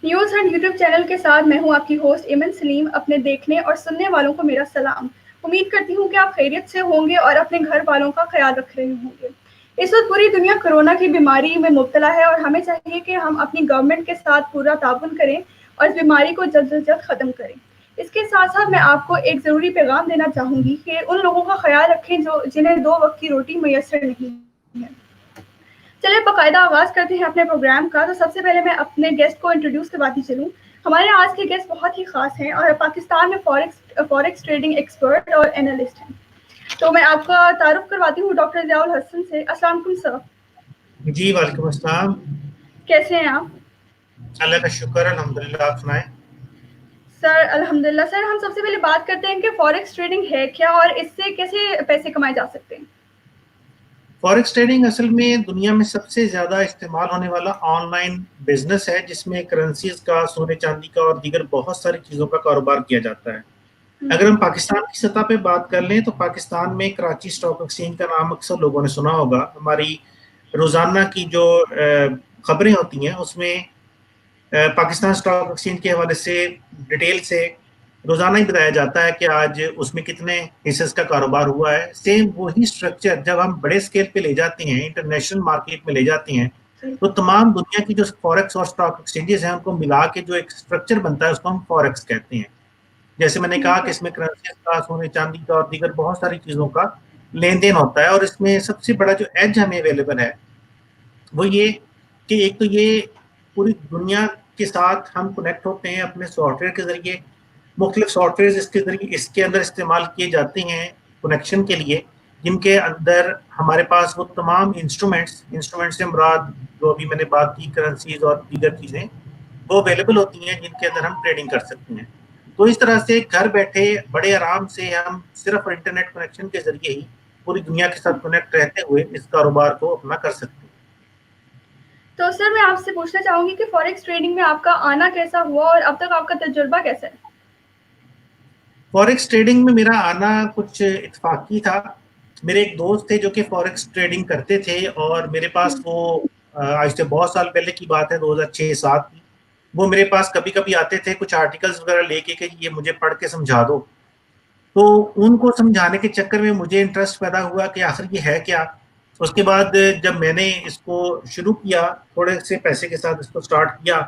News Hunt YouTube channel के साथ मैं हूं आपकी होस्ट इमन सलीम। अपने देखने और सुनने वालों को मेरा सलाम। उम्मीद करती हूं कि आप खैरियत से होंगे और अपने घर वालों का ख्याल रख रहे होंगे। इस वक्त पूरी दुनिया कोरोना की बीमारी में मुब्तला है और हमें चाहिए कि हम अपनी गवर्नमेंट के साथ पूरा ताउन करें और इस बीमारी को जल्द से जल्द ख़त्म करें। इसके साथ साथ मैं आपको एक ज़रूरी पैगाम देना चाहूँगी कि उन लोगों का ख्याल रखें जो जिन्हें 2 वक्त की रोटी मैसर नहीं है। चलिए बाकायदा आगाज़ करते हैं अपने प्रोग्राम का। तो सबसे पहले मैं अपने गेस्ट को इंट्रोड्यूस करवाती चलूँ। हमारे आज के गेस्ट बहुत ही ख़ास हैं और पाकिस्तान में फॉरेक्स ट्रेडिंग एक्सपर्ट और एनालिस्ट हैं। तो मैं आपका तारुफ करवाती हूँ डॉक्टर ज़ियाउल हसन से। अस्सलाम वालेकुम सर। जी वालेकुम अस्सलाम। कैसे हैं आप? अल्लाह का शुक्र, अल्हम्दुलिल्लाह। आप सुनाएं। सर अल्हम्दुलिल्लाह। सर हम सबसे पहले बात करते हैं कि फॉरेक्स ट्रेडिंग है क्या और इससे कैसे पैसे कमाए जा सकते हैं? फॉरेक्स ट्रेडिंग असल में दुनिया में सबसे ज़्यादा इस्तेमाल होने वाला ऑनलाइन बिजनेस है, जिसमें करेंसीज का, सोने चांदी का और दीगर बहुत सारी चीज़ों का कारोबार किया जाता है। अगर हम पाकिस्तान की सतह पे बात कर लें तो पाकिस्तान में कराची स्टॉक एक्सचेंज का नाम अक्सर लोगों ने सुना होगा। हमारी रोज़ाना की जो खबरें होती हैं उसमें पाकिस्तान स्टॉक एक्सचेंज के हवाले से डिटेल से रोजाना ही बताया जाता है कि आज उसमें कितने हिस्से का कारोबार हुआ है। सेम वही स्ट्रक्चर जब हम बड़े स्केल पे ले जाते हैं, इंटरनेशनल मार्केट में ले जाते हैं, तो तमाम दुनिया की जो फॉरेक्स और स्टॉक एक्सचेंजेस हैं उनको मिला के जो एक स्ट्रक्चर बनता है उसको हम फॉरेक्स कहते हैं। जैसे मैंने कहा कि इसमें करेंसीज का, सोने चांदी का और दीगर बहुत सारी चीजों का लेन देन होता है। और इसमें सबसे बड़ा जो एज हमें अवेलेबल है वो ये कि एक तो ये पूरी दुनिया के साथ हम कनेक्ट होते हैं अपने सॉफ्टवेयर के जरिए। मुख्तलिफ सॉफ्टवेयर इसके जरिए इसके अंदर इस्तेमाल किए जाते हैं कनेक्शन के लिए, जिनके अंदर हमारे पास वो तमाम इंस्ट्रूमेंट्स से मुराद जो अभी मैंने बात की करेंसीज और दीगर चीज़ें वो अवेलेबल होती हैं जिनके अंदर हम ट्रेडिंग कर सकते हैं। तो इस तरह से घर बैठे बड़े आराम से हम सिर्फ इंटरनेट कनेक्शन के जरिए ही पूरी दुनिया के साथ कनेक्ट रहते हुए इस कारोबार को अपना कर सकते हैं। तो सर मैं आपसे पूछना चाहूँगी कि फॉरेक्स ट्रेडिंग में आपका आना कैसा हुआ और अब तक आपका तजुर्बा कैसा है? फॉरेक्स ट्रेडिंग में मेरा आना कुछ इत्तेफाकी था। मेरे एक दोस्त थे जो कि फॉरेक्स ट्रेडिंग करते थे और मेरे पास वो आज से बहुत साल पहले की बात है, 2006-07 की। वो मेरे पास कभी कभी आते थे कुछ आर्टिकल्स वगैरह लेके कि ये मुझे पढ़ के समझा दो। तो उनको समझाने के चक्कर में मुझे इंटरेस्ट पैदा हुआ कि आखिर ये है क्या। उसके बाद जब मैंने इसको शुरू किया, थोड़े से पैसे के साथ इसको स्टार्ट किया।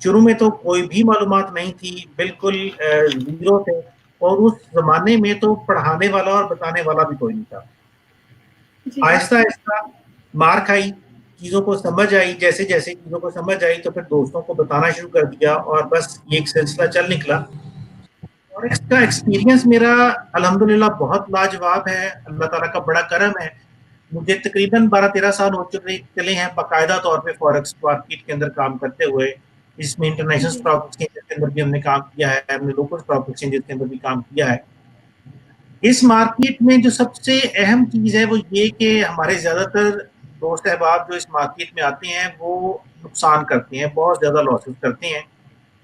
शुरू में तो कोई भी मालूमात नहीं थी, बिल्कुल जीरो थे। और उस जमाने में तो पढ़ाने वाला और बताने वाला भी कोई नहीं था। जी। आहिस्ता आहिस्ता मार खाई, चीज़ों को समझ आई। जैसे जैसे चीज़ों को समझ आई तो फिर दोस्तों को बताना शुरू कर दिया और बस ये एक सिलसिला चल निकला। और इसका एक्सपीरियंस मेरा अल्हम्दुलिल्लाह बहुत लाजवाब है। अल्लाह ताला का बड़ा करम है। मुझे तकरीबन 12-13 साल हो चले हैं बाकायदा तौर पे फॉरेक्स मार्केट के अंदर काम करते हुए। इसमें इंटरनेशनल जी। स्टॉक एक्सचेंज के अंदर भी हमने काम किया है, हमने लोकल स्टॉक एक्सचेंज के अंदर भी काम किया है। इस मार्केट में जो सबसे अहम चीज़ है वो ये कि हमारे ज़्यादातर दोस्त अहबाब जो इस मार्केट में आते हैं वो नुकसान करते हैं, बहुत ज़्यादा लॉसेस करते हैं,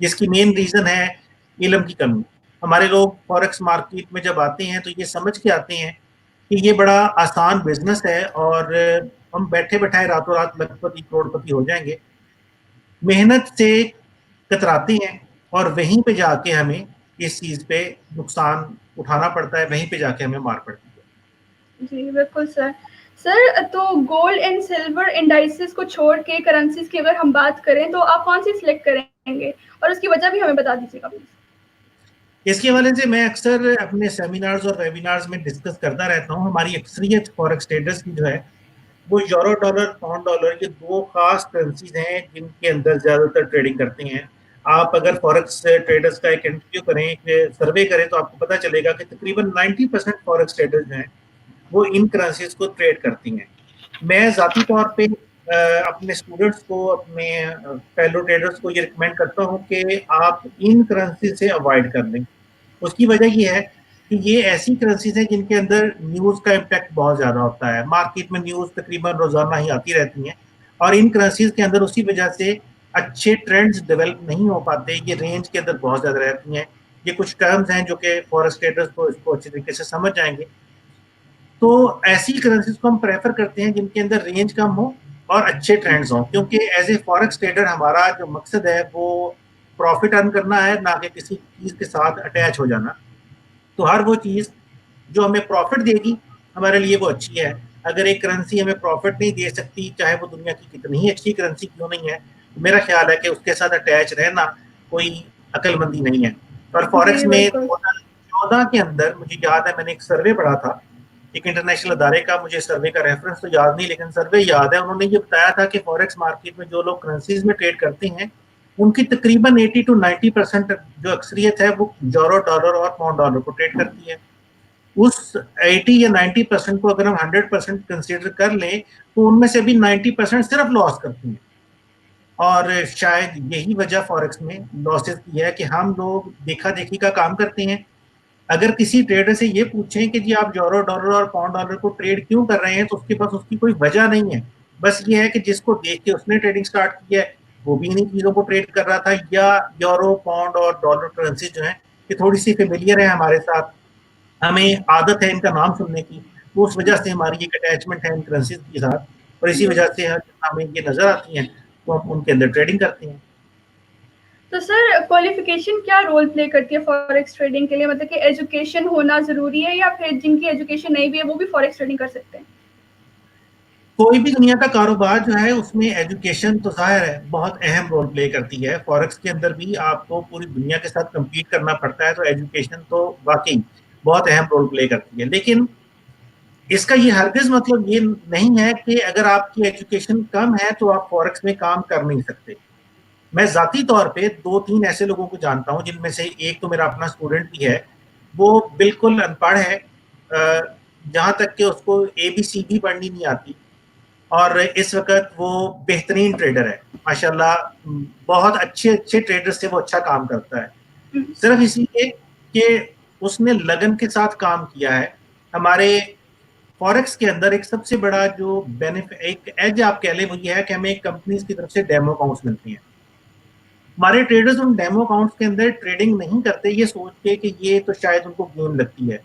जिसकी मेन रीज़न है इल्म की कमी। हमारे लोग फॉरेक्स मार्केट में जब आते हैं तो ये समझ के आते हैं कि ये बड़ा आसान बिजनेस है और हम बैठे बैठाए रातों रात लखपति करोड़पति हो जाएंगे। मेहनत से कतराते हैं और वहीं पे जाके हमें इस चीज़ पे नुकसान उठाना पड़ता है, वहीं पे जाके हमें मार पड़ती है। जी, बिल्कुल सर। सर तो गोल्ड एंड सिल्वर इंडाइसेस को छोड़ के करेंसीज़ की अगर हम बात करें तो आप कौन-सी सिलेक्ट करेंगे? और उसकी वजह भी हमें बता दीजिएगा प्लीज़। इसके हवाले से मैं अक्सर अपने सेमिनार्स और वेबिनार्स में डिस्कस करता रहता हूँ। हमारी अक्सरियत फॉरेक्स ट्रेडर्स की जो है वो यूरो डॉलर, पाउंड डॉलर, ये दो खास करेंसीज हैं जिनके अंदर ज़्यादातर ट्रेडिंग करते हैं। आप अगर फॉरेक्स ट्रेडर्स का एक इंटरव्यू करें, सर्वे करें, तो आपको पता चलेगा कि तकरीबन 90% फॉरेक्स ट्रेडर्स जो हैं वो इन करेंसीज को ट्रेड करती हैं। मैं ज़ाती तौर पे अपने स्टूडेंट्स को, अपने फेलो ट्रेडर्स को ये रिकमेंड करता हूँ कि आप इन करेंसी से अवॉइड कर लें। उसकी वजह ये है कि ये ऐसी करेंसीज हैं जिनके अंदर न्यूज़ का इम्पैक्ट बहुत ज़्यादा होता है। मार्केट में न्यूज़ तकरीबन रोज़ाना ही आती रहती हैं और इन करेंसीज के अंदर उसी वजह से अच्छे ट्रेंड्स डेवलप नहीं हो पाते। ये रेंज के अंदर बहुत ज़्यादा रहती हैं। ये कुछ टर्म्स हैं जो कि फॉरेक्स ट्रेडर्स को इसको अच्छी तरीके से समझ जाएंगे। तो ऐसी करेंसीज को हम प्रेफर करते हैं जिनके अंदर रेंज कम हो और अच्छे ट्रेंड्स हों, क्योंकि एज ए फॉरेक्स ट्रेडर हमारा जो मकसद है वो प्रॉफिट अर्न करना है, ना कि किसी चीज के साथ अटैच हो जाना। तो हर वो चीज जो हमें प्रॉफिट देगी हमारे लिए वो अच्छी है। अगर एक करेंसी हमें प्रॉफिट नहीं दे सकती, चाहे वो दुनिया की कितनी ही अच्छी करेंसी क्यों नहीं है, तो मेरा ख्याल है कि उसके साथ अटैच रहना कोई अक्लमंदी नहीं है। और फॉरेक्स जी, में बिल्कुल। 2014 के अंदर मुझे याद है मैंने एक सर्वे पढ़ा था, एक इंटरनेशनल अदारे का, मुझे सर्वे का रेफरेंस तो याद नहीं लेकिन सर्वे याद है। उन्होंने ये बताया था कि फॉरेक्स मार्केट में जो लोग करेंसीज में ट्रेड करते हैं उनकी तकरीबन 80 to 90% जो अक्सरियत है वो यूरो डॉलर और पाउंड डॉलर को ट्रेड करती है। उस 80 या 90% को अगर हम 100% कंसिडर कर लें तो उनमें से भी 90% सिर्फ लॉस करती हैं। और शायद यही वजह फॉरेक्स में लॉसेस की है कि हम लोग देखा देखी का काम करते हैं। अगर किसी ट्रेडर से ये पूछें कि जी आप यूरो डॉलर और पाउंड डॉलर को ट्रेड क्यों कर रहे हैं, तो उसके पास उसकी कोई वजह नहीं है। बस ये है कि जिसको देख के उसने ट्रेडिंग स्टार्ट किया है वो भी इन्हीं चीजों को ट्रेड कर रहा था, या यूरो पाउंड और डॉलर करेंसी जो है ये थोड़ी सी फेमिलियर है हमारे साथ, हमें आदत है इनका नाम सुनने की, तो उस वजह से हमारी एक अटैचमेंट है इन करेंसीज के साथ, और इसी जी। वजह से हमें ये नजर आती हैं तो हम उनके अंदर ट्रेडिंग करते हैं। तो सर क्वालिफिकेशन क्या रोल प्ले करती है फॉरेक्स ट्रेडिंग के लिए? मतलब कि एजुकेशन होना ज़रूरी है या फिर जिनकी एजुकेशन नहीं भी है वो भी फॉरेक्स ट्रेडिंग कर सकते हैं? कोई भी दुनिया का कारोबार जो है उसमें एजुकेशन तो जाहिर है बहुत अहम रोल प्ले करती है। फॉरेक्स के अंदर भी आपको पूरी दुनिया के साथ compete करना पड़ता है, तो एजुकेशन तो वाकई बहुत अहम रोल प्ले करती है। लेकिन इसका ये हरगिज मतलब ये नहीं है कि अगर आपकी एजुकेशन कम है तो आप फॉरेक्स में काम कर नहीं सकते। मैं जाती तौर पे 2-3 ऐसे लोगों को जानता हूँ जिनमें से एक तो मेरा अपना स्टूडेंट भी है, वो बिल्कुल अनपढ़ है, जहां तक कि उसको ABCD पढ़नी नहीं आती, और इस वक्त वो बेहतरीन ट्रेडर है माशाल्लाह। बहुत अच्छे अच्छे ट्रेडर से वो अच्छा काम करता है, सिर्फ इसलिए कि उसने लगन के साथ काम किया है। हमारे फॉरेक्स के अंदर एक सबसे बड़ा जो बेनिफिट, एक एज आप कह लें, वो ये है कि हमें कंपनीज की तरफ से डेमो अकाउंट्स मिलती हैं। हमारे ट्रेडर्स उन डेमो अकाउंट्स के अंदर ट्रेडिंग नहीं करते ये सोच के कि ये तो शायद उनको गेम लगती है,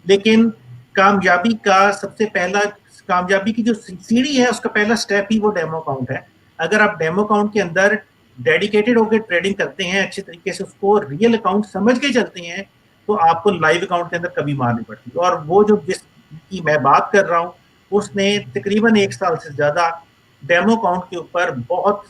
लेकिन कामयाबी का सबसे पहला, कामयाबी की जो सीढ़ी है उसका पहला स्टेप ही वो डेमो अकाउंट है। अगर आप डेमो अकाउंट के अंदर डेडिकेटेड होकर ट्रेडिंग करते हैं, अच्छे तरीके से उसको रियल अकाउंट समझ के चलते हैं, तो आपको लाइव अकाउंट के अंदर कभी मार नहीं पड़ती। और वो जो जिसकी मैं बात कर रहा हूँ उसने तकरीबन 1 साल से ज्यादा डेमो अकाउंट के ऊपर बहुत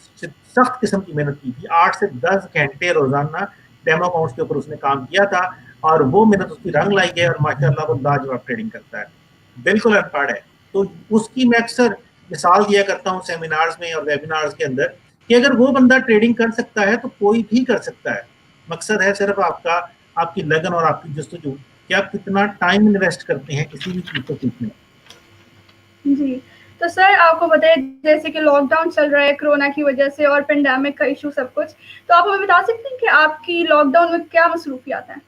सख्त किस्म की मेहनत की थी। 8 से 10 घंटे रोजाना डेमो अकाउंट्स के ऊपर उसने काम किया था, और वो मेहनत उसकी रंग लाई है, और माशाल्लाह वो लाजवाब ट्रेडिंग करता है, बिल्कुल अनपढ़ है। तो उसकी मैं अक्सर मिसाल दिया करता हूँ सेमिनार्स में और वेबिनार्स के अंदर कि अगर वो बंदा ट्रेडिंग कर सकता है तो कोई भी कर सकता है। मकसद है सिर्फ आपका, आपकी लगन और आपकी जस्तजू कि आप कितना टाइम इन्वेस्ट करते हैं किसी भी चीज को सीखने में। जी। तो सर आपको बताइए, जैसे कि लॉकडाउन चल रहा है कोरोना की वजह से और पेंडेमिक का इश्यू सब कुछ, तो आप हमें बता सकते हैं कि आपकी लॉकडाउन में क्या मसरूफियात हैं?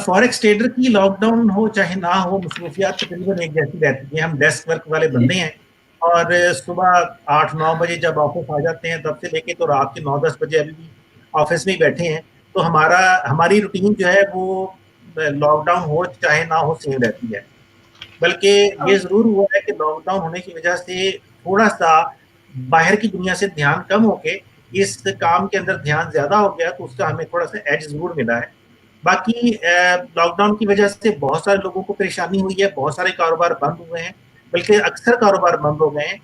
फॉरेक्स ट्रेडर की लॉकडाउन हो चाहे ना हो, मसरूफियात तकरीबन एक जैसी रहती है। हम डेस्क वर्क वाले बंदे हैं, और सुबह 8-9 बजे जब ऑफिस आ जाते हैं तब से लेके तो रात के 9-10 बजे अभी भी ऑफिस में ही बैठे हैं। तो हमारी रूटीन जो है वो लॉकडाउन हो चाहे ना हो सेम रहती है। बल्कि ये जरूर हुआ है कि लॉकडाउन होने की वजह से थोड़ा सा बाहर की दुनिया से ध्यान कम होके इस काम के अंदर ध्यान ज्यादा हो गया, तो उसका हमें थोड़ा सा एज जरूर मिला है। बाकी लॉकडाउन की वजह से बहुत सारे लोगों को परेशानी हुई है, बहुत सारे कारोबार बंद हुए हैं, बल्कि अक्सर कारोबार बंद हो गए हैं।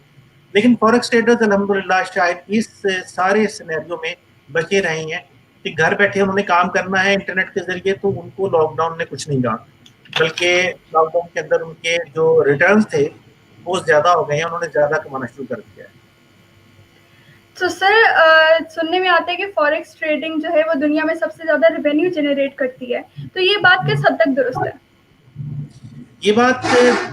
लेकिन फॉरेक्स ट्रेडर्स अल्हम्दुलिल्लाह शायद इस सारे सिनेरियो में बचे रहे हैं कि घर बैठे उन्होंने काम करना है इंटरनेट के जरिए, तो उनको लॉकडाउन ने कुछ नहीं कहा, बल्कि लॉकडाउन के अंदर उनके जो रिटर्न्स थे वो ज्यादा हो गए हैं, उन्होंने ज्यादा कमाना शुरू कर दिया है। तो सर सुनने में आता है कि फॉरेक्स ट्रेडिंग जो है वो दुनिया में सबसे ज़्यादा रेवेन्यू जनरेट करती है, तो ये बात किस हद तक दुरुस्त है? ये बात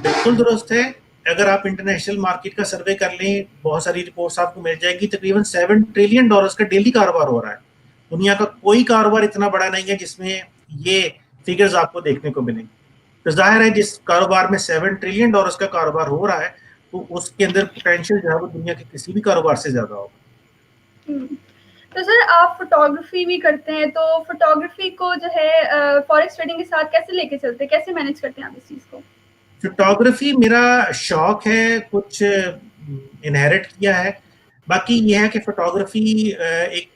बिल्कुल दुरुस्त है। अगर आप इंटरनेशनल मार्केट का सर्वे कर लें, बहुत सारी रिपोर्ट्स आपको मिल जाएगी, तकरीबन $7 ट्रिलियन का डेली कारोबार हो रहा है। दुनिया का कोई कारोबार इतना बड़ा नहीं है जिसमें ये फिगर्स आपको देखने को मिलेंगे। तो जाहिर है जिस कारोबार में $7 ट्रिलियन का कारोबार हो रहा है, तो उसके अंदर पोटेंशियल जो है वो दुनिया के किसी भी कारोबार से ज्यादा होगा। हुँ। तो सर आप फ़ोटोग्राफ़ी भी करते हैं, तो फ़ोटोग्राफ़ी को जो है फॉरेक्स ट्रेडिंग के साथ कैसे लेके चलते हैं? कैसे मैनेज करते हैं आप इस चीज़ को? फोटोग्राफी मेरा शौक है, कुछ इनहेरिट किया है। बाकी ये है कि फोटोग्राफी एक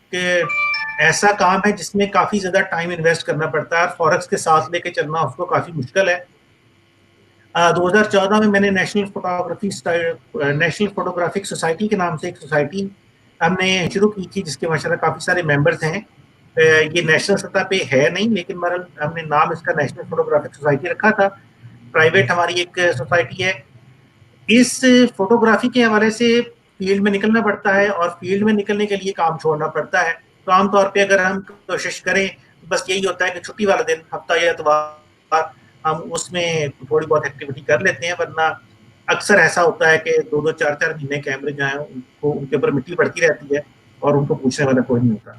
ऐसा काम है जिसमें काफ़ी ज़्यादा टाइम इन्वेस्ट करना पड़ता है, और फॉरेक्स के साथ लेके चलना उसको काफ़ी मुश्किल है। 2014 में मैंने नेशनल फोटोग्राफिक सोसाइटी के नाम से एक सोसाइटी हमने शुरू की थी, जिसके माशाल्लाह काफ़ी सारे मेंबर्स हैं। ये नेशनल सतह पे है नहीं, लेकिन मगर हमने नाम इसका नेशनल फोटोग्राफिक सोसाइटी रखा था। प्राइवेट हमारी एक सोसाइटी है। इस फोटोग्राफी के हवाले से फील्ड में निकलना पड़ता है, और फील्ड में निकलने के लिए काम छोड़ना पड़ता है। तो आमतौर पे अगर हम कोशिश करें, बस यही होता है कि छुट्टी वाला दिन, हफ्ता या इतवार, हम उसमें थोड़ी बहुत एक्टिविटी कर लेते हैं, वरना अक्सर ऐसा होता है कि 2-2 4-4 महीने कैमरे जो हैं उनको उनके ऊपर मिट्टी पड़ती रहती है और उनको पूछने वाला कोई नहीं होता।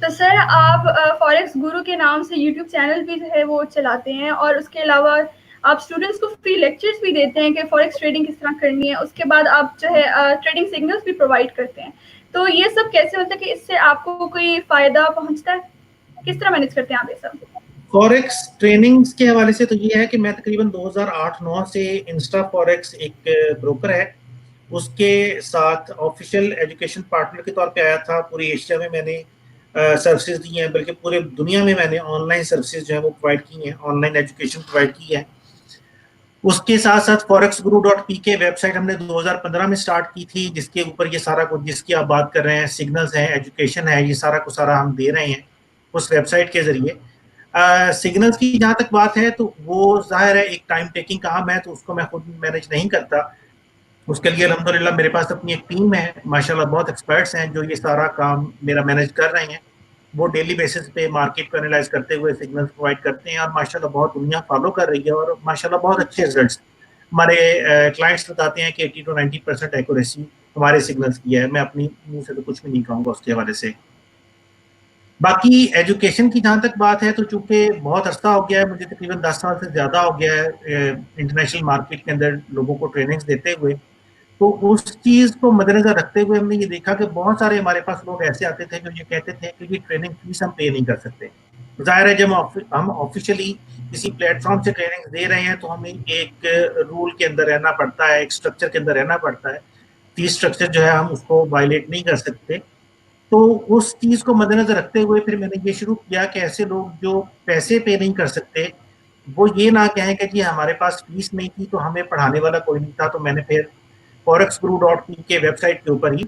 तो सर आप फॉरेक्स गुरु के नाम से यूट्यूब चैनल भी जो है वो चलाते हैं, और उसके अलावा आप स्टूडेंट्स को फ्री लेक्चर्स भी देते हैं कि फॉरेक्स ट्रेडिंग किस तरह करनी है। उसके बाद आप जो है ट्रेडिंग सिग्नल्स भी प्रोवाइड करते हैं। तो ये सब कैसे होता है कि इससे आपको कोई फ़ायदा पहुँचता है? किस तरह मैनेज करते हैं आप ये सब? फॉरेक्स ट्रेनिंग्स के हवाले से तो ये है कि मैं तकरीबन 2008-9 से इंस्टा फॉरेक्स एक ब्रोकर है, उसके साथ ऑफिशियल एजुकेशन पार्टनर के तौर पे आया था। पूरी एशिया में मैंने सर्विसेज दी हैं, बल्कि पूरे दुनिया में मैंने ऑनलाइन सर्विसेज जो है वो प्रोवाइड की हैं, ऑनलाइन एजुकेशन प्रोवाइड की है। उसके साथ साथ forex.guru.pk वेबसाइट हमने 2015 में स्टार्ट की थी, जिसके ऊपर ये सारा कुछ जिसकी आप बात कर रहे हैं, सिग्नल्स हैं, एजुकेशन है, ये सारा कुछ सारा हम दे रहे हैं उस वेबसाइट के जरिए। सिग्नल्स की जहाँ तक बात है, तो वो जाहिर है एक टाइम टेकिंग काम है, तो उसको मैं खुद मैनेज नहीं करता। उसके लिए अल्हम्दुलिल्लाह मेरे पास अपनी एक टीम है, माशाल्लाह बहुत एक्सपर्ट्स हैं जो ये सारा काम मेरा मैनेज कर रहे हैं। वो डेली बेसिस पे मार्केट को एनालाइज करते हुए सिग्नल्स प्रोवाइड करते हैं, और माशाल्लाह बहुत दुनिया फॉलो कर रही है, और माशाल्लाह बहुत अच्छे रिजल्ट्स हमारे क्लाइंट्स बताते हैं कि 80 to 90% एक्यूरेसी हमारे सिग्नल्स की है। मैं अपनी मुंह से तो कुछ भी नहीं कहूँगा उसके हवाले से। बाकी एजुकेशन की जहाँ तक बात है, तो चूंकि बहुत अर्सा हो गया है, मुझे तकरीबन 10 साल से ज़्यादा हो गया है इंटरनेशनल मार्केट के अंदर लोगों को ट्रेनिंग्स देते हुए। तो उस चीज़ को मद्देनज़र रखते हुए हमने ये देखा कि बहुत सारे हमारे पास लोग ऐसे आते थे जो ये कहते थे कि ये ट्रेनिंग फीस हम पे नहीं कर सकते। ज़ाहिर है जब हम ऑफिशियली किसी प्लेटफॉर्म से ट्रेनिंग दे रहे हैं, तो हमें एक रूल के अंदर रहना पड़ता है, एक स्ट्रक्चर के अंदर रहना पड़ता है। फीस स्ट्रक्चर जो है हम उसको वायलेट नहीं कर सकते। तो उस चीज़ को मद्देनज़र रखते हुए फिर मैंने ये शुरू किया कि ऐसे लोग जो पैसे पे नहीं कर सकते, वो ये ना कहें कि जी हमारे पास फीस नहीं थी तो हमें पढ़ाने वाला कोई नहीं था। तो मैंने फिर forex.guru.in वेबसाइट के ऊपर ही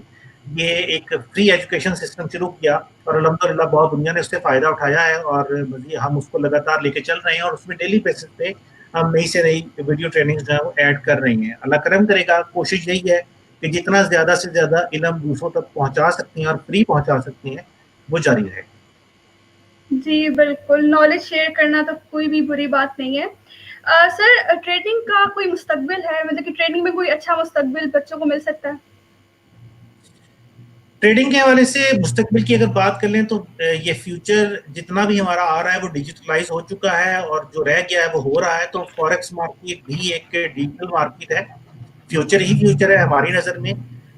ये एक फ्री एजुकेशन सिस्टम शुरू किया, और अल्हम्दुलिल्लाह बहुत दुनिया ने उससे फ़ायदा उठाया है, और हम उसको लगातार लेके चल रहे हैं, और उसमें डेली बेसिस पे हम नई से नई वीडियो ट्रेनिंग्स जो है वो ऐड कर रहे हैं। अल्लाह करम करेगा, कोशिश यही है कि जितना ज़्यादा से ज़्यादा इल्म दूसरों तक पहुँचा सकते हैं और फ्री पहुँचा सकते हैं, वो जारी रहे। जी, बिल्कुल, नॉलेज शेयर करना तो कोई भी बुरी बात नहीं है। सर ट्रेडिंग का कोई मुस्तकबिल है? मतलब कि ट्रेडिंग में कोई अच्छा मुस्तकबिल बच्चों को मिल सकता है? ट्रेडिंग के हवाले से मुस्तकबिल की अगर बात कर लें, तो ये फ्यूचर जितना भी हमारा आ रहा है वो डिजिटलाइज हो चुका है, और जो रह गया है वो हो रहा है। तो फॉरेक्स मार्केट भी एक डिजिटल मार्केट है, फ्यूचर ही फ्यूचर है हमारी नज़र में।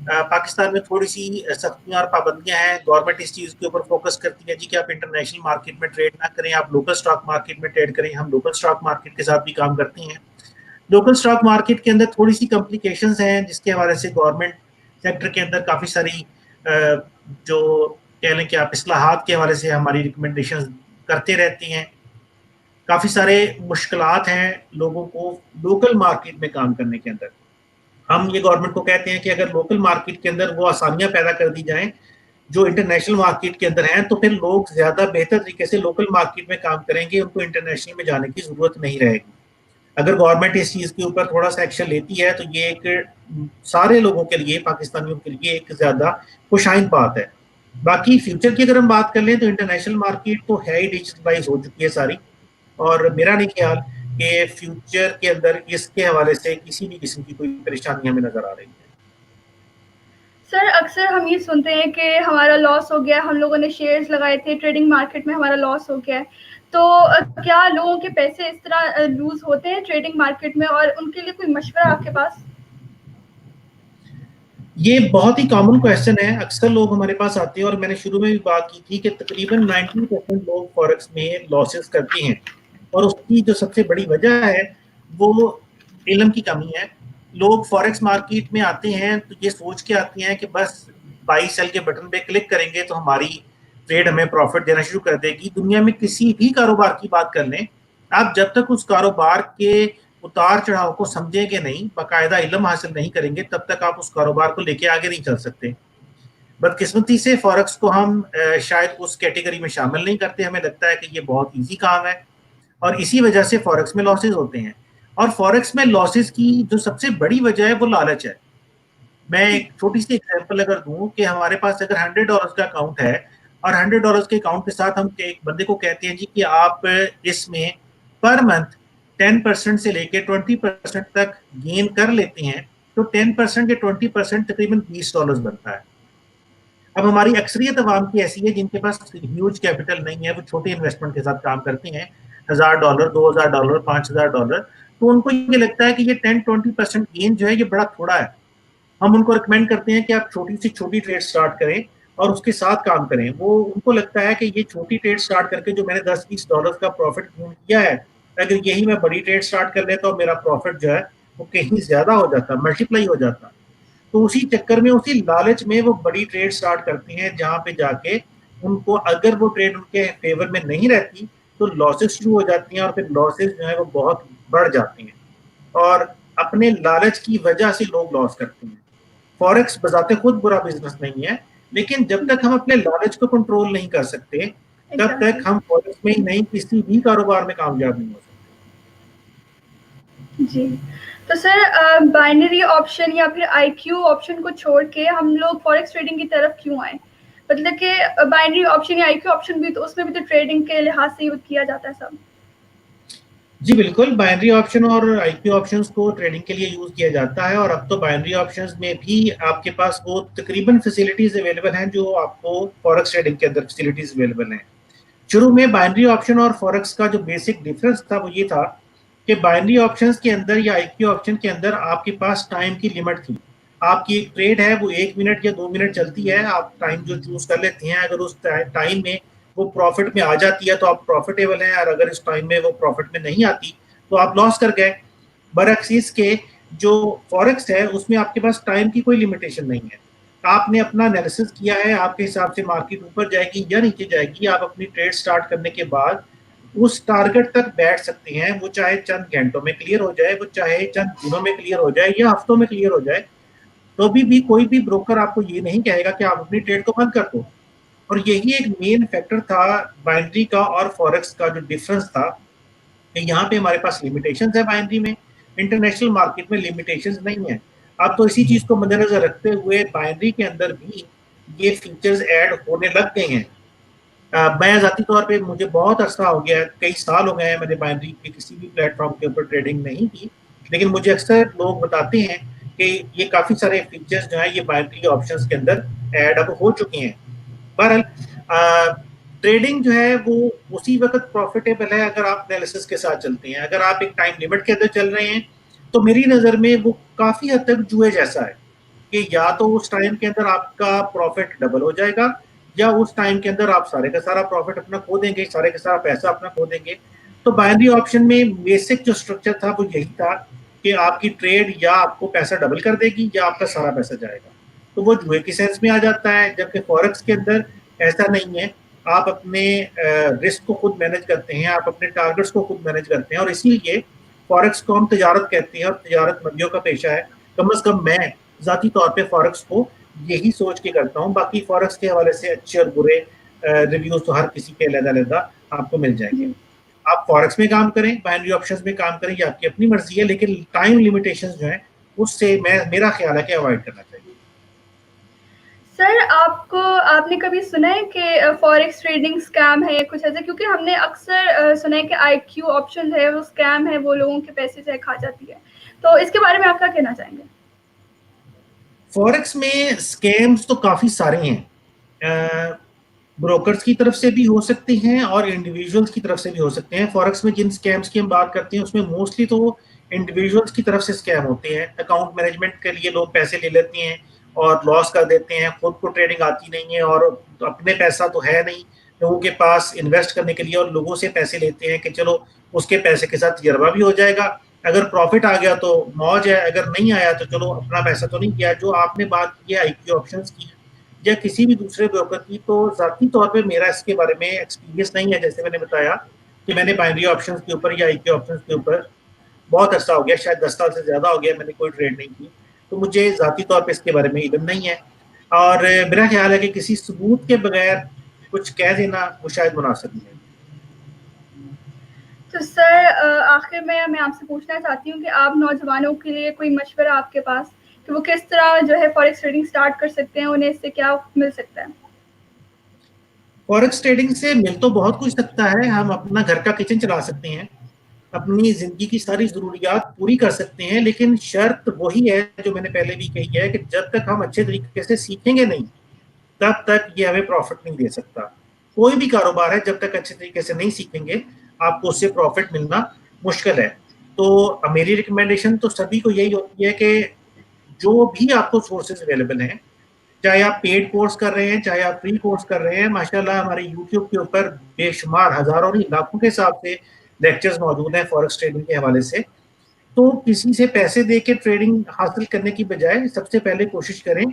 पाकिस्तान में थोड़ी सी सख्तियाँ और पाबंदियाँ हैं। गवर्नमेंट इस चीज़ के ऊपर फोकस करती है जी कि आप इंटरनेशनल मार्केट में ट्रेड ना करें, आप लोकल स्टॉक मार्केट में ट्रेड करें। हम लोकल स्टॉक मार्केट के साथ भी काम करते हैं। लोकल स्टॉक मार्केट के अंदर थोड़ी सी कॉम्प्लिकेशंस हैं, जिसके हवाले से गवर्नमेंट सेक्टर के अंदर काफ़ी सारी जो कह लें कि आप इस्लाहात के हवाले से हमारी रिकमेंडेशन करते रहती हैं। काफ़ी सारे मुश्किलात हैं लोगों को लोकल मार्केट में काम करने के अंदर। हम ये गवर्नमेंट को कहते हैं कि अगर लोकल मार्केट के अंदर वो आसानियां पैदा कर दी जाएं जो इंटरनेशनल मार्केट के अंदर हैं, तो फिर लोग ज़्यादा बेहतर तरीके से लोकल मार्केट में काम करेंगे, उनको इंटरनेशनल में जाने की ज़रूरत नहीं रहेगी। अगर गवर्नमेंट इस चीज़ के ऊपर थोड़ा सा एक्शन लेती है, तो ये एक सारे लोगों के लिए, पाकिस्तानियों के लिए एक ज़्यादा खुशाइन बात है। बाकी फ्यूचर की अगर हम बात कर लें, तो इंटरनेशनल मार्केट तो है ही डिजिटलाइज हो चुकी है सारी, और मेरा नहीं ख्याल कि फ्यूचर के अंदर इसके हवाले से किसी भी किस्म की कोई परेशानी हमें नज़र आ रही है। सर अक्सर हम ये सुनते हैं कि हमारा लॉस हो गया, हम लोगों ने शेयर्स लगाए थे ट्रेडिंग मार्केट में, हमारा लॉस हो गया है। तो क्या लोगों के पैसे इस तरह लूज़ होते हैं ट्रेडिंग मार्केट में, और उनके लिए कोई मशवरा आपके पास? ये बहुत ही कॉमन क्वेश्चन है, अक्सर लोग हमारे पास आते हैं, और मैंने शुरू में भी बात की थी कि तकरीबन 90% लोग फॉरेक्स में लॉसेस करते हैं, और उसकी जो सबसे बड़ी वजह है वो इल्म की कमी है। लोग फॉरेक्स मार्केट में आते हैं तो ये सोच के आते हैं कि बस बाई सेल के बटन पे क्लिक करेंगे तो हमारी ट्रेड हमें प्रॉफिट देना शुरू कर देगी। दुनिया में किसी भी कारोबार की बात कर लें, आप जब तक उस कारोबार के उतार चढ़ाव को समझेंगे नहीं, बाकायदा इल्म हासिल नहीं करेंगे, तब तक आप उस कारोबार को लेके आगे नहीं चल सकते। बदकिस्मती से फॉरेक्स को हम शायद उस कैटेगरी में शामिल नहीं करते। हमें लगता है कि ये बहुत ईजी काम है और इसी वजह से फॉरेक्स में लॉसेज होते हैं। और फॉरेक्स में लॉसेज की जो सबसे बड़ी वजह है वो लालच है। मैं एक छोटी सी एग्जांपल अगर दूं कि हमारे पास अगर $100 का अकाउंट है और $100 के अकाउंट के साथ हम एक बंदे को कहते हैं जी कि आप इसमें पर मंथ 10% से लेके 20% तक गेन कर लेते हैं, तो 10% या 20% तकरीबन $20 बनता है। अब हमारी अक्सरियत अवाम की ऐसी है जिनके पास ह्यूज कैपिटल नहीं है, वो छोटे इन्वेस्टमेंट के साथ काम करते हैं, $1000, $2000, $5000, तो उनको ये लगता है कि ये 10-20% गेन जो है ये बड़ा थोड़ा है। हम उनको रिकमेंड करते हैं कि आप छोटी सी छोटी ट्रेड स्टार्ट करें और उसके साथ काम करें। वो उनको लगता है कि ये छोटी ट्रेड स्टार्ट करके जो मैंने $10-20 का प्रॉफिट किया है, अगर यही मैं बड़ी ट्रेड स्टार्ट कर लेता तो मेरा प्रॉफिट जो है वो कहीं ज्यादा हो जाता, मल्टीप्लाई हो जाता। तो उसी चक्कर में, उसी लालच में वो बड़ी ट्रेड स्टार्ट करती हैं, जहां पे जाके उनको अगर वो ट्रेड उनके फेवर में नहीं रहती तो लॉसेस शुरू हो जाती हैं और फिर लॉसेस जो है वो बहुत बढ़ जाती हैं और अपने लालच की वजह से लोग लॉस करते हैं। फॉरेक्स बजाते खुद बुरा बिजनेस नहीं है, लेकिन जब तक हम अपने लालच को कंट्रोल नहीं कर सकते तब तक एग्जैक्टली। हम फॉरेक्स में ही नहीं किसी भी कारोबार में कामयाब नहीं हो सकते। जी। तो सर बाइनरी ऑप्शन या फिर आईक्यू ऑप्शन को छोड़ के हम लोग फॉरेक्स ट्रेडिंग की तरफ क्यों आए? मतलब कि बाइनरी ऑप्शन या आईक्यू ऑप्शन भी, तो उसमें भी तो ट्रेडिंग के लिहाज से यूज किया जाता है सब। जी बिल्कुल, बाइनरी ऑप्शन और आईपी ऑप्शंस को ट्रेडिंग के लिए यूज किया जाता है और अब तो बाइनरी ऑप्शंस में भी आपके पास वो तकरीबन फैसिलिटीज अवेलेबल हैं जो आपको फॉरेक्स ट्रेडिंग के अंदर फैसिलिटीज अवेलेबल हैं। शुरू में बाइनरी ऑप्शन और फॉरेक्स का जो बेसिक डिफरेंस था वो ये था कि बाइनरी ऑप्शंस के अंदर या आईपी ऑप्शन के अंदर आपके पास टाइम की लिमिट थी। आपकी एक ट्रेड है वो 1 मिनट या 2 मिनट चलती है, आप टाइम जो चूज कर लेते हैं, अगर उस टाइम में वो प्रॉफिट में आ जाती है तो आप प्रॉफिटेबल हैं और अगर इस टाइम में वो प्रॉफिट में नहीं आती तो आप लॉस कर गए। बरअक्स इसके जो फॉरेक्स है उसमें आपके पास टाइम की कोई लिमिटेशन नहीं है। आपने अपना एनालिसिस किया है, आपके हिसाब से मार्केट ऊपर जाएगी या नीचे जाएगी, आप अपनी ट्रेड स्टार्ट करने के बाद उस टारगेट तक बैठ सकते हैं। वो चाहे चंद घंटों में क्लियर हो जाए, वो चाहे चंद दिनों में क्लियर हो जाए या हफ्तों में क्लियर हो जाए, तो भी कोई भी ब्रोकर आपको ये नहीं कहेगा कि आप अपनी ट्रेड को बंद कर दो। और यही एक मेन फैक्टर था बाइनरी का और फॉरेक्स का जो डिफरेंस था कि यहाँ पे हमारे पास लिमिटेशंस है बाइनरी में, इंटरनेशनल मार्केट में लिमिटेशंस नहीं है। अब तो इसी चीज को मद्देनजर रखते हुए बाइनरी के अंदर भी ये फीचर्स ऐड होने लग गए हैं। मैं ज़ाती तौर पे, मुझे बहुत अर्सा हो गया है, कई साल हो गए हैं मैंने बाइनरी के किसी भी प्लेटफॉर्म के ऊपर ट्रेडिंग नहीं की, लेकिन मुझे अक्सर लोग बताते हैं कि ये काफ़ी सारे फीचर्स जो है ये बाइनरी ऑप्शंस के अंदर ऐड अब हो चुके हैं। बहरहाल ट्रेडिंग जो है वो उसी वक्त प्रॉफिटेबल है अगर आप एनालिसिस के साथ चलते हैं। अगर आप एक टाइम लिमिट के अंदर चल रहे हैं तो मेरी नज़र में वो काफ़ी हद तक जुए जैसा है कि या तो उस टाइम के अंदर आपका प्रॉफिट डबल हो जाएगा या उस टाइम के अंदर आप सारे का सारा प्रॉफिट अपना खो देंगे, सारे का सारा पैसा अपना खो देंगे। तो बाइनरी ऑप्शन में बेसिक जो स्ट्रक्चर था वो यही था कि आपकी ट्रेड या आपको पैसा डबल कर देगी या आपका सारा पैसा जाएगा, तो वो जुए की सेंस में आ जाता है। जबकि फॉरेक्स के अंदर ऐसा नहीं है, आप अपने रिस्क को खुद मैनेज करते हैं, आप अपने टारगेट्स को खुद मैनेज करते हैं और इसीलिए फॉरेक्स को हम तजारत कहते हैं और तजारत मंदियों का पेशा है। कम अज कम मैं ज़ाती तौर पे फॉरेक्स को यही सोच के करता हूँ। बाकी फॉरेक्स के हवाले से अच्छे और बुरे रिव्यूज तो हर किसी के अलग-अलग आपको मिल जाएंगे। आप फॉरेक्स में काम करें, बाइनरी ऑप्शंस में काम करें, ये आपकी अपनी मर्जी है, लेकिन टाइम लिमिटेशंस जो है उससे मेरा ख्याल है कि अवॉइड करना चाहिए। सर आपने कभी सुना है कि फॉरेक्स ट्रेडिंग स्कैम है कुछ ऐसा? क्योंकि हमने अक्सर सुना है कि आईक्यू ऑप्शन है वो स्कैम है, वो लोगों के पैसे से खा जाती है। तो इसके बारे में आप क्या कहना चाहेंगे? फॉरेक्स में स्कैम्स तो काफी सारे हैं, ब्रोकर्स की तरफ से भी हो सकते हैं और इंडिविजुअल्स की तरफ से भी हो सकते हैं। फॉरेक्स में जिन स्कैम्स की हम बात करते हैं उसमें मोस्टली तो इंडिविजुअल्स की तरफ से स्कैम होते हैं। अकाउंट मैनेजमेंट के लिए लोग पैसे ले लेते हैं और लॉस कर देते हैं, खुद को ट्रेडिंग आती नहीं है और अपने पैसा तो है नहीं लोगों के पास इन्वेस्ट करने के लिए, और लोगों से पैसे लेते हैं कि चलो उसके पैसे के साथ तजर्बा भी हो जाएगा अगर प्रॉफिट आ गया तो मौज है, अगर नहीं आया तो चलो अपना पैसा तो नहीं गया। जो आपने बात की है आईपीओ ऑप्शंस की या किसी भी दूसरे ब्रोकर की, तो ज़ाती तौर पे मेरा इसके बारे में एक्सपीरियंस नहीं है। जैसे मैंने बताया कि मैंने बाइनरी ऑप्शंस के ऊपर या आईपीओ ऑप्शंस के ऊपर बहुत अर्सा हो गया, शायद 10 साल से ज़्यादा हो गया, मैंने कोई ट्रेड नहीं की, तो मुझे ज़ाती तौर पे इसके बारे में इल्म नहीं है। और मेरा ख्याल है कि किसी सबूत के बगैर कुछ कह देना वो शायद मुनासिब नहीं है। तो सर आखिर में मैं आपसे पूछना चाहती हूँ कि आप नौजवानों के लिए कोई मशवरा आपके पास कि वो किस तरह जो है फॉरेक्स ट्रेडिंग स्टार्ट कर सकते हैं, उन्हें इससे क्या मिल सकता है? फॉरेक्स ट्रेडिंग से मिल तो बहुत कुछ सकता है। हम अपना घर का किचन चला सकते हैं, अपनी जिंदगी की सारी जरूरियात पूरी कर सकते हैं, लेकिन शर्त वही है जो मैंने पहले भी कही है कि जब तक हम अच्छे तरीके से सीखेंगे नहीं, तब तक ये हमें प्रॉफिट नहीं दे सकता। कोई भी कारोबार है, जब तक अच्छे तरीके से नहीं सीखेंगे आपको उससे प्रॉफिट मिलना मुश्किल है। तो मेरी रिकमेंडेशन तो सभी को यही होती है कि जो भी आपको सोर्सेज अवेलेबल हैं, चाहे आप पेड कोर्स कर रहे हैं, चाहे आप फ्री कोर्स कर रहे हैं, माशाल्लाह हमारे यूट्यूब के ऊपर बेशुमार हजारों नहीं लाखों के हिसाब से लेक्चर्स मौजूद हैं फॉरेक्स ट्रेडिंग के हवाले से। तो किसी से पैसे दे के ट्रेडिंग हासिल करने की बजाय सबसे पहले कोशिश करें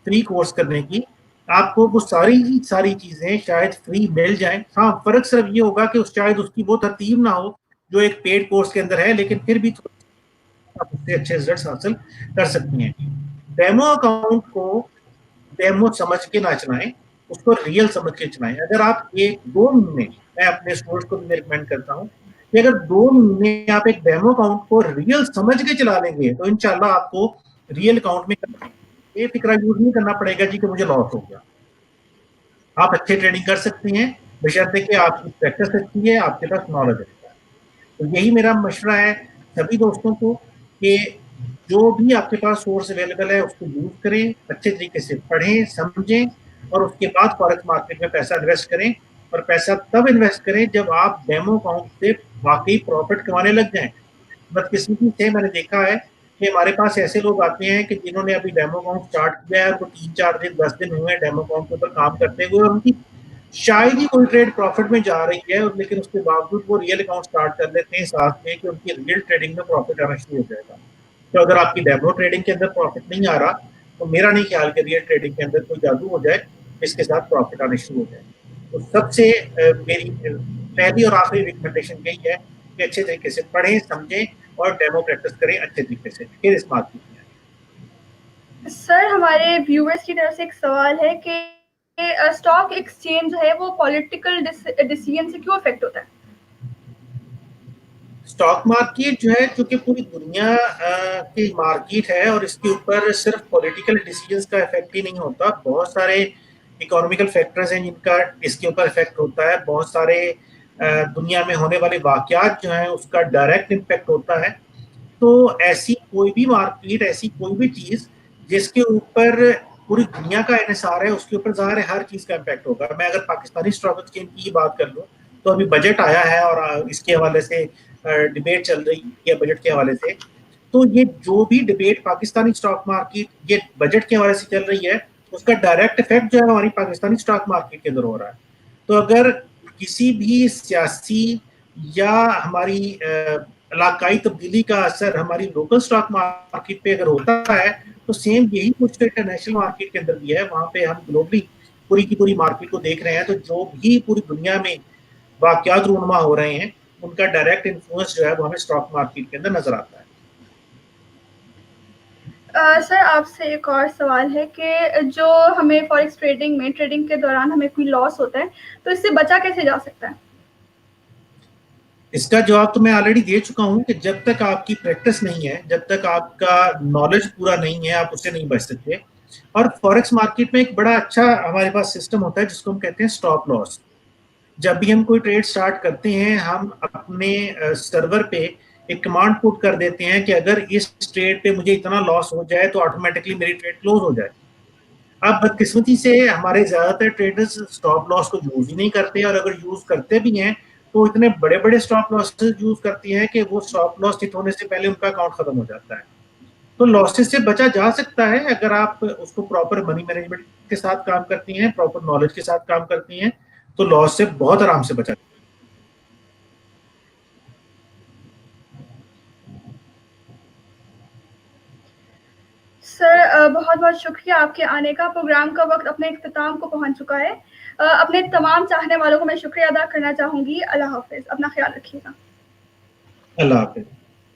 फ्री कोर्स करने की। आपको वो सारी चीजें शायद फ्री मिल जाएं। हाँ, फर्क सिर्फ ये होगा कि शायद उसकी वो तरतीब ना हो जो एक पेड कोर्स के अंदर है, लेकिन फिर भी आप उससे अच्छे रिजल्ट हासिल कर सकती हैं। डेमो अकाउंट को डेमो समझ के ना चलाएं, उसको रियल समझ के चलाएं। अगर आप एक दो महीने, मैं अपने स्टूडेंट्स को भी रिकमेंड करता हूँ कि अगर 2 महीने आप एक डेमो अकाउंट को रियल समझ के चला लेंगे तो इंशाल्लाह आपको रियल अकाउंट में बेफिक्रा यूज नहीं करना पड़ेगा जी कि मुझे लॉस हो गया। आप अच्छे ट्रेडिंग कर सकते हैं बशर्ते कि आपकी प्रैक्टिस अच्छी है, आपके पास नॉलेज अच्छा है। तो यही मेरा मशवरा है सभी दोस्तों को कि जो भी आपके पास सोर्स अवेलेबल है उसको यूज करें, अच्छे तरीके से पढ़ें समझें, और उसके बाद फॉरेक्स मार्केट में पैसा इन्वेस्ट करें। और पैसा तब इन्वेस्ट करें जब आप डेमो अकाउंट से वाकई प्रॉफिट कमाने लग जाएं। बदकिस्मती से मैंने देखा है कि हमारे पास ऐसे लोग आते हैं कि जिन्होंने अभी डेमो अकाउंट स्टार्ट किया है, वो 3 4 दिन 10 दिन हुए हैं डेमो अकाउंट के ऊपर काम करते हुए, और उनकी शायद ही कोई ट्रेड प्रॉफिट में जा रही है, और लेकिन उसके बावजूद वो रियल अकाउंट स्टार्ट कर लेते हैं साथ में कि उनकी रियल ट्रेडिंग में प्रॉफिट आना शुरू हो जाएगा। तो अगर आपकी डेमो ट्रेडिंग के अंदर प्रॉफिट नहीं आ रहा, तो मेरा नहीं ख्याल कि रियल ट्रेडिंग के अंदर कोई जादू हो जाए जिसके साथ प्रॉफिट आने शुरू हो जाए। तो सबसे मेरी पहली और आखिरी रिकमेंडेशन यही है कि अच्छे तरीके से पढ़ें समझें और डेमो प्रैक्टिस करें अच्छे तरीके से, फिर इस बात की। सर हमारे व्यूअर्स की तरफ से एक सवाल है कि स्टॉक एक्सचेंज जो है वो पॉलिटिकल डिसीजन से क्यों अफेक्ट होता है? स्टॉक मार्केट जो है, क्योंकि पूरी दुनिया की मार्केट है, और इसके ऊपर सिर्फ पॉलिटिकल डिसीजंस का इफेक्ट ही नहीं होता, बहुत सारे इकोनॉमिकल फैक्टर्स हैं जिनका इसके ऊपर इफेक्ट होता है। बहुत सारे दुनिया में होने वाले वाकयात जो हैं उसका डायरेक्ट इम्पैक्ट होता है। तो ऐसी कोई भी मार्केट, ऐसी कोई भी चीज जिसके ऊपर पूरी दुनिया का इन्हिसार है, उसके ऊपर ज़ाहिर है हर चीज का इम्पैक्ट होगा। मैं अगर पाकिस्तानी स्टॉक एक्सचेंज की बात कर लूँ, तो अभी बजट आया है और इसके हवाले से डिबेट चल रही है बजट के हवाले से। तो ये जो भी डिबेट पाकिस्तानी स्टॉक मार्केट ये बजट के हवाले से चल रही है, उसका डायरेक्ट इफेक्ट जो है हमारी पाकिस्तानी स्टॉक मार्केट के अंदर हो रहा है। तो अगर किसी भी सियासी या हमारी इलाकाई तब्दीली का असर हमारी लोकल स्टॉक मार्केट पे अगर होता है, तो सेम यही कुछ तो इंटरनेशनल मार्केट के अंदर भी है। वहां पे हम ग्लोबली पूरी की पूरी मार्केट को देख रहे हैं, तो जो भी पूरी दुनिया में वाकयात रूनुमा हो रहे हैं, उनका डायरेक्ट इन्फ्लुएंस जो है वो हमें स्टॉक मार्केट के अंदर नजर आता है। सर आपसे एक और सवाल है कि जो हमें फॉरेक्स ट्रेडिंग में ट्रेडिंग के दौरान हमें कोई लॉस होता है, तो इससे बचा कैसे जा सकता है? इसका जवाब तो मैं ऑलरेडी दे चुका हूं कि जब तक आपकी प्रैक्टिस नहीं है, जब तक आपका नॉलेज पूरा नहीं है, आप उससे नहीं बच सकते। और फॉरेक्स मार्केट में एक बड़ा अच्छा हमारे पास सिस्टम होता है जिसको हम कहते हैं स्टॉप लॉस। जब भी हम कोई ट्रेड स्टार्ट करते हैं, हम अपने सर्वर पे एक कमांड पुट कर देते हैं कि अगर इस ट्रेड पे मुझे इतना लॉस हो जाए तो ऑटोमेटिकली मेरी ट्रेड क्लोज हो जाए। अब बदकिस्मती से हमारे ज्यादातर ट्रेडर्स स्टॉप लॉस को यूज ही नहीं करते, और अगर यूज करते भी हैं तो इतने बड़े बड़े स्टॉप लॉसेस यूज करती हैं कि वो स्टॉप लॉस हिट होने से पहले उनका अकाउंट खत्म हो जाता है। तो लॉसेस से बचा जा सकता है अगर आप उसको प्रॉपर मनी मैनेजमेंट के साथ काम करती हैं, प्रॉपर नॉलेज के साथ काम करती हैं, तो लॉस से बहुत आराम से बचा। सर बहुत-बहुत शुक्रिया आपके आने का। प्रोग्राम का वक़्त अपने इख्तिताम को पहुँच चुका है। अपने तमाम चाहने वालों को मैं शुक्रिया अदा करना चाहूँगी। अल्लाह हाफ़िज़। अपना ख़्याल रखिएगा। अल्लाह हाफ़िज़।